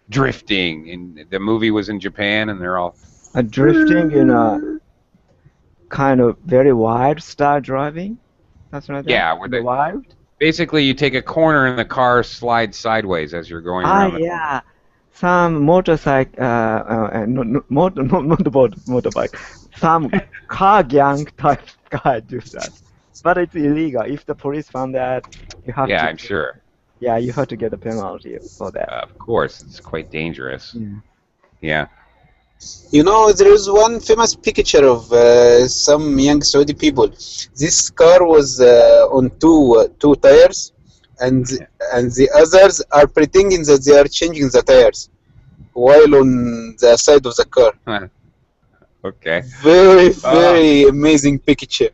drifting, and the movie was in Japan, and they're all Drifting in a kind of very wild style driving. That's right. yeah, where The wild. basically you take a corner and the car slides sideways as you're going around the corner. Yeah. Some motorcycle, not motorbike. Some car gang type guy do that, but it's illegal. If the police found that, you have Yeah, to. I'm sure. Yeah, you have to get a penalty for that. Of course, it's quite dangerous. Yeah. You know, there is one famous picture of some young Saudi people. This car was on two tires, and the others are pretending that they are changing the tires while on the side of the car. Okay. Very amazing picture.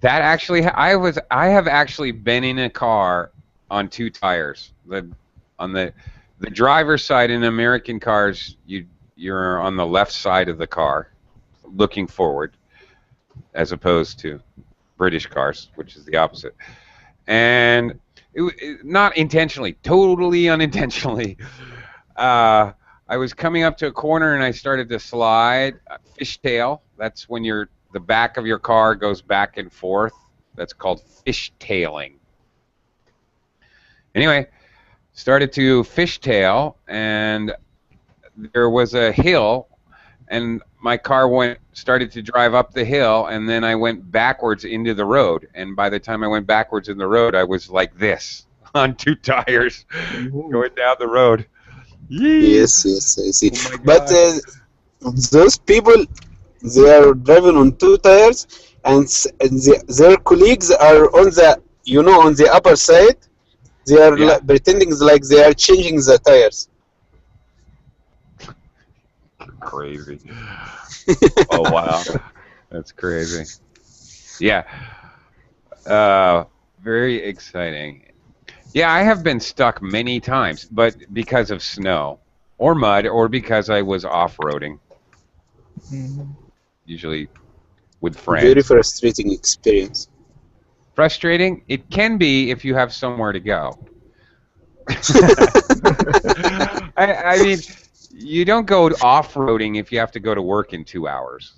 That actually, I have actually been in a car on two tires. On the driver's side in American cars, you're on the left side of the car, looking forward, as opposed to British cars, which is the opposite. And not intentionally, totally unintentionally. I was coming up to a corner and I started to slide. Fishtail. That's when the back of your car goes back and forth. That's called fishtailing. Anyway, started to fishtail, and there was a hill, and my car started to drive up the hill, and then I went backwards into the road. And by the time I went backwards in the road, I was like this on two tires going down the road. Yes, I see. Oh But those people, they are driving on two tires, and their colleagues are on the upper side. They are pretending like they are changing the tires. Crazy. Oh wow, that's crazy. Yeah. Very exciting. Yeah, I have been stuck many times, but because of snow or mud or because I was off-roading. Usually with friends. Very frustrating experience. Frustrating? It can be if you have somewhere to go. I mean, you don't go off-roading if you have to go to work in 2 hours.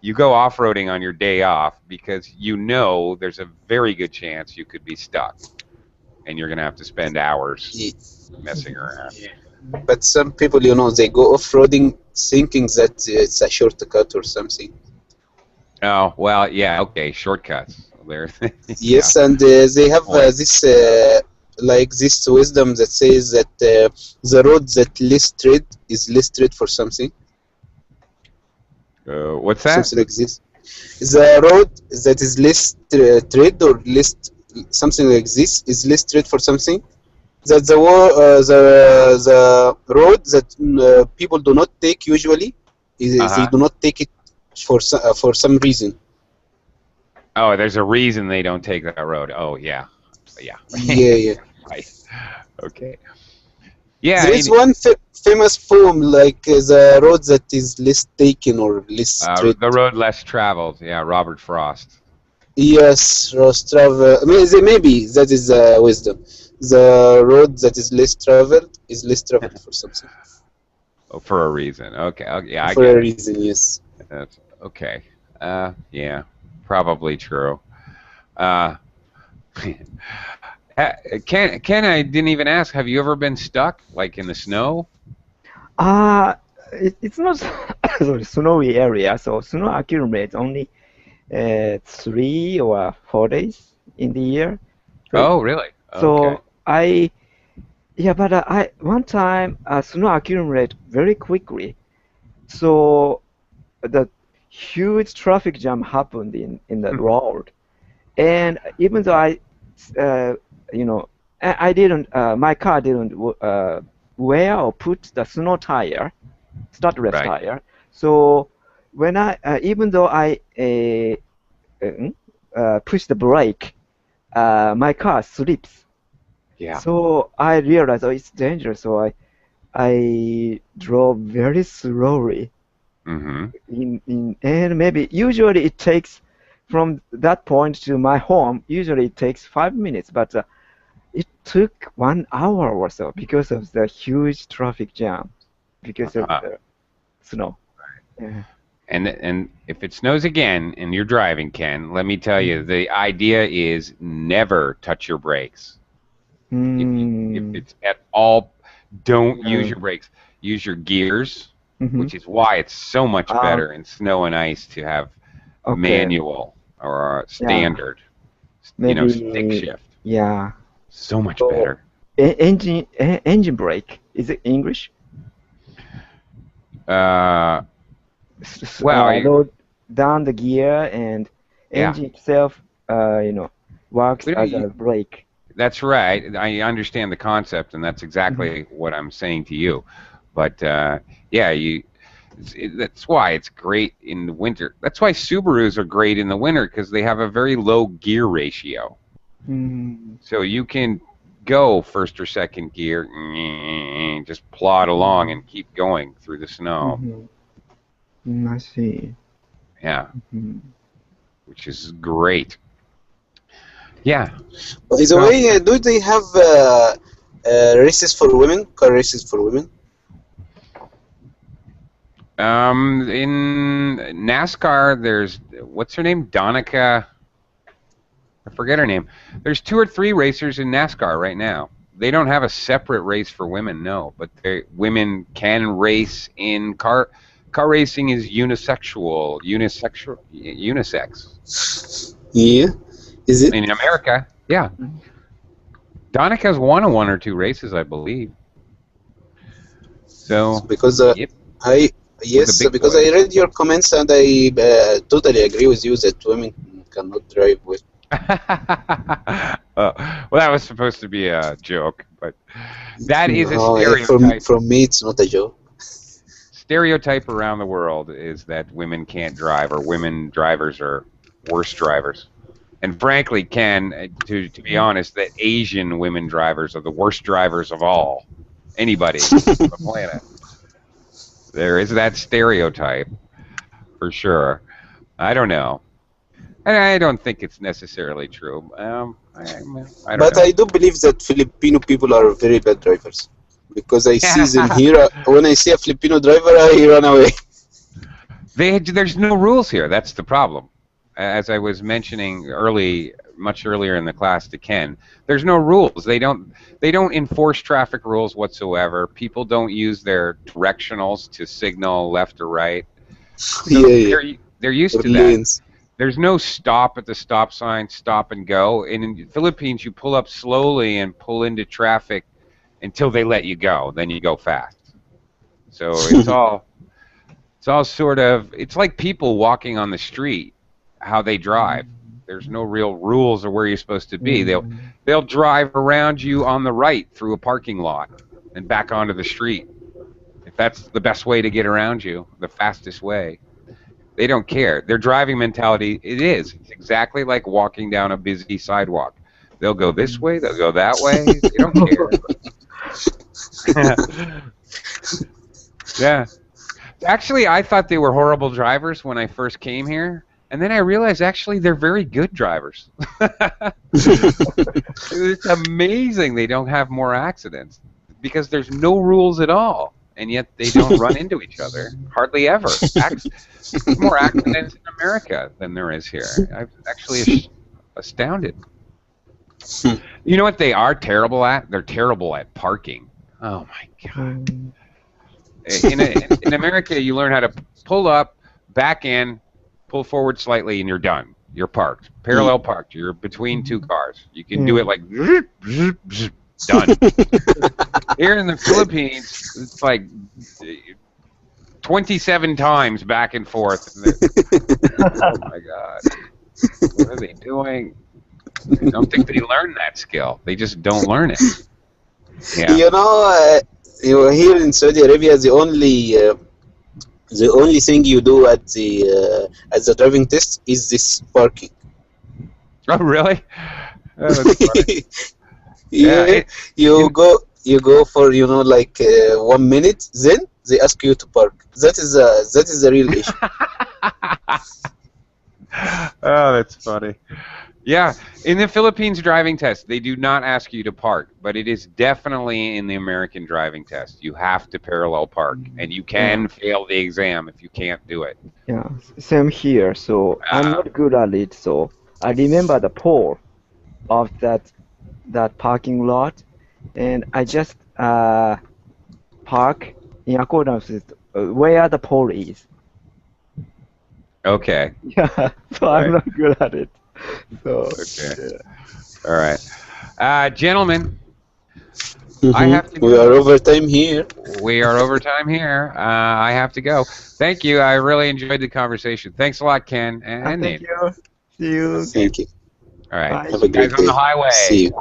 You go off-roading on your day off because you know there's a very good chance you could be stuck. And you're going to have to spend hours messing around. But some people, they go off-roading thinking that it's a shortcut or something. Oh, well, yeah, okay, shortcuts. Yes, and they have this wisdom that says that the road that least tread is less tread for something. What's that? Something like this. The road that is less tread or less something like this is less tread for something. That the road that people do not take usually, they do not take it for some reason. Oh, there's a reason they don't take that road. Oh, yeah. Yeah. Right. Okay. Yeah. There is one famous poem like the road that is less taken or less tread. The road less traveled. Yeah, Robert Frost. Yes, Ross travel. Maybe that is wisdom. The road that is less traveled is less traveled for something. Oh, for a reason. Okay. Yeah, I for get a it. reason, yes. That's okay. Yeah, probably true. Ken, I didn't even ask. Have you ever been stuck, like in the snow? It's not snowy area, so snow accumulates only 3 or 4 days in the year. Oh, really? Okay. So but I one time snow accumulate very quickly. So the huge traffic jam happened in the road. And even though uh, you know, I didn't, my car didn't wear or put the snow tire, studdless Right. tire. So when even though I push the brake, my car slips. Yeah. So I realized, oh, it's dangerous. So I drove very slowly. Mm-hmm. And maybe usually it takes from that point to my home. Usually it takes 5 minutes, but it took 1 hour or so because of the huge traffic jam, because of Uh-huh. the snow. Yeah. And if it snows again and you're driving, Ken, let me tell you, the idea is never touch your brakes. If Mm, it's at all, don't use yeah. your brakes. Use your gears, Mm-hmm. which is why it's so much Ah, better in snow and ice to have okay. manual or Yeah. standard, stick Maybe. shift. Yeah. So much So better. engine brake. Is it English? Uh, well, Load down the gear and yeah. engine itself, works We don't, as a brake. That's right. I understand the concept, and that's exactly what I'm saying to you. But yeah, that's why it's great in the winter. That's why Subarus are great in the winter because they have a very low gear ratio. Mm, So you can go first or second gear, just plod along and keep going through the snow. I see. Yeah, Mhm. which is great. Yeah. By the So way, do they have races for women? Car races for women? in NASCAR, there's what's her name, Donica. I forget her name. There's 2 or 3 racers in NASCAR right now. They don't have a separate race for women, no, but women can race in car. Car racing is unisex. Yeah. Is it? In America, yeah. Donica's won 1 or 2 races, I believe. So, Because yep, I with the yes, big because I boys. read your comments and I totally agree with you that women cannot drive well. Well, that was supposed to be a joke, but that is a No, stereotype. from me, it's not a joke. Stereotype around the world is that women can't drive or women drivers are worse drivers. And frankly, Ken, to be honest, that Asian women drivers are the worst drivers of all. Anybody on the planet. There is that stereotype, for sure. I don't know. And I don't think it's necessarily true. I don't But know. I do believe that Filipino people are very bad drivers. Because I see them here, when I see a Filipino driver, I run away. There's no rules here. That's the problem. As I was mentioning much earlier in the class to Ken, there's no rules. They don't enforce traffic rules whatsoever. People don't use their directionals to signal left or right. So Yeah, they're used or to that. lanes. There's no stop at the stop sign, stop and go. And in the Philippines, you pull up slowly and pull into traffic until they let you go. Then you go fast. So it's all sort of, it's like people walking on the street, how they drive. There's no real rules of where you're supposed to be. They'll drive around you on the right through a parking lot and back onto the street. If that's the best way to get around you, the fastest way. They don't care. Their driving mentality, it's exactly like walking down a busy sidewalk. They'll go this way, they'll go that way. They don't care. Yeah. Actually, I thought they were horrible drivers when I first came here, and then I realized actually they're very good drivers. It's amazing they don't have more accidents because there's no rules at all, and yet they don't run into each other hardly ever. There's more accidents in America than there is here. I'm actually astounded. You know what they are terrible at? They're terrible at parking. Oh my God. In America, you learn how to pull up, back in, pull forward slightly, and you're done. you're parked. Parallel parked. You're between two cars. You can do it like done. Here in the Philippines, it's like 27 times back and forth. Oh my God. What are they doing? I don't think they learn that skill. They just don't learn it. Yeah. You know, here in Saudi Arabia, the only thing you do at the driving test is this parking. Oh, really? Oh, that's funny. Yeah, you go for like 1 minute, then they ask you to park. That is the real issue. Oh, that's funny. Yeah, in the Philippines driving test, they do not ask you to park, but it is definitely in the American driving test. You have to parallel park, and you can fail the exam if you can't do it. Yeah, same here. So I'm not good at it. So I remember the pole of that parking lot, and I just park in accordance with where the pole is. Okay. Yeah, so I'm not good at it. So Okay. All right, gentlemen. Mm-hmm. I have to go. We are over time here. We are over time here. I have to go. Thank you. I really enjoyed the conversation. Thanks a lot, Ken and Thank Nate. you. See you. Thank you. All right. Bye. Have a great Guys on day. the highway. See you.